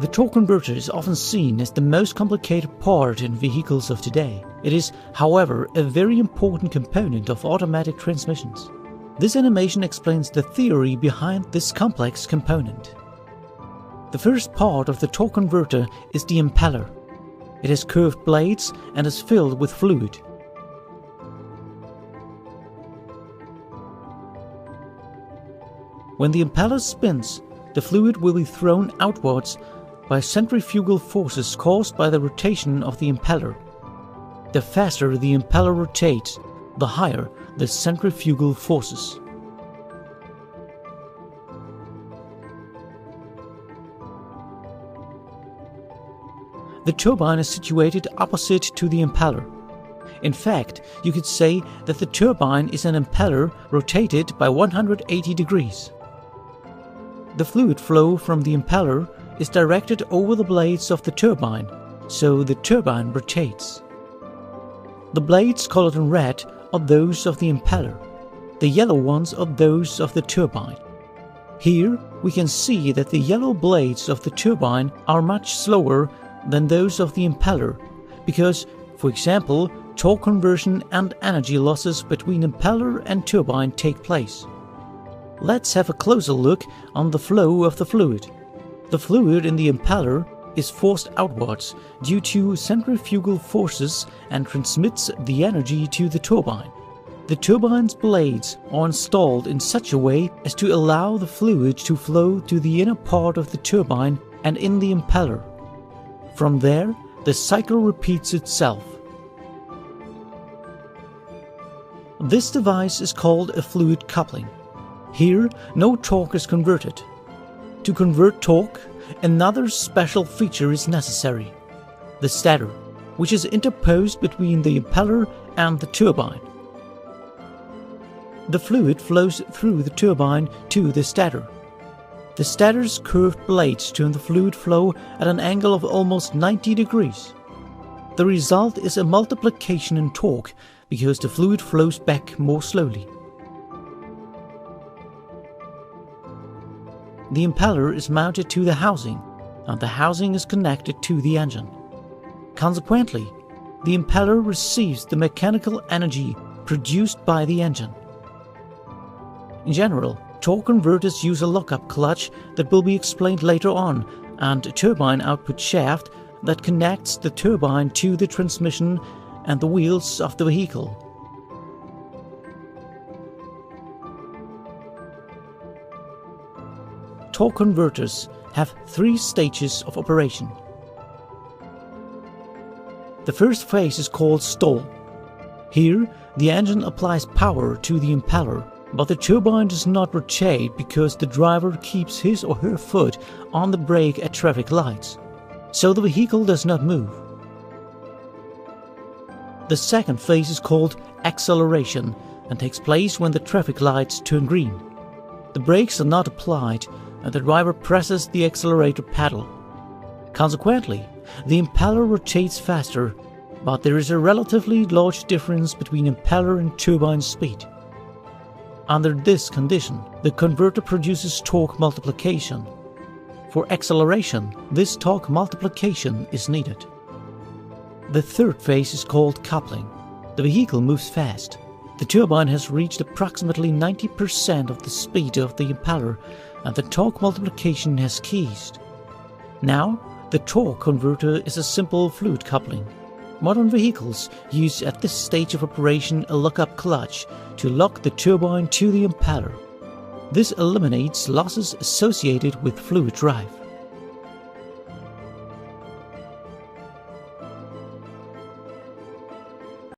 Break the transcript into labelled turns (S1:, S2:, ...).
S1: The torque converter is often seen as the most complicated part in vehicles of today. It is, however, a very important component of automatic transmissions. This animation explains the theory behind this complex component. The first part of the torque converter is the impeller. It has curved blades and is filled with fluid. When the impeller spins, the fluid will be thrown outwards by centrifugal forces caused by the rotation of the impeller. The faster the impeller rotates, the higher the centrifugal forces. The turbine is situated opposite to the impeller. In fact, you could say that the turbine is an impeller rotated by 180 degrees. The fluid flow from the impeller is directed over the blades of the turbine, so the turbine rotates. The blades colored in red are those of the impeller. The yellow ones are those of the turbine. Here we can see that the yellow blades of the turbine are much slower than those of the impeller, because, for example, torque conversion and energy losses between impeller and turbine take place. Let's have a closer look on the flow of the fluid. The fluid in the impeller is forced outwards due to centrifugal forces and transmits the energy to the turbine. The turbine's blades are installed in such a way as to allow the fluid to flow to the inner part of the turbine and in the impeller. From there, the cycle repeats itself. This device is called a fluid coupling. Here, no torque is converted. To convert torque, another special feature is necessary: the stator, which is interposed between the impeller and the turbine. The fluid flows through the turbine to the stator. The stator's curved blades turn the fluid flow at an angle of almost 90 degrees. The result is a multiplication in torque because the fluid flows back more slowly. The impeller is mounted to the housing, and the housing is connected to the engine. Consequently, the impeller receives the mechanical energy produced by the engine. In general, torque converters use a lockup clutch that will be explained later on, and a turbine output shaft that connects the turbine to the transmission and the wheels of the vehicle. Torque converters have 3 stages of operation. The first phase is called stall. Here, the engine applies power to the impeller, but the turbine does not rotate because the driver keeps his or her foot on the brake at traffic lights, so the vehicle does not move. The second phase is called acceleration and takes place when the traffic lights turn green. The brakes are not applied and the driver presses the accelerator pedal. Consequently, the impeller rotates faster, but there is a relatively large difference between impeller and turbine speed. Under this condition, the converter produces torque multiplication. For acceleration, this torque multiplication is needed. The third phase is called coupling. The vehicle moves fast. The turbine has reached approximately 90% of the speed of the impeller, and the torque multiplication has ceased. Now, the torque converter is a simple fluid coupling. Modern vehicles use at this stage of operation a lockup clutch to lock the turbine to the impeller. This eliminates losses associated with fluid drive.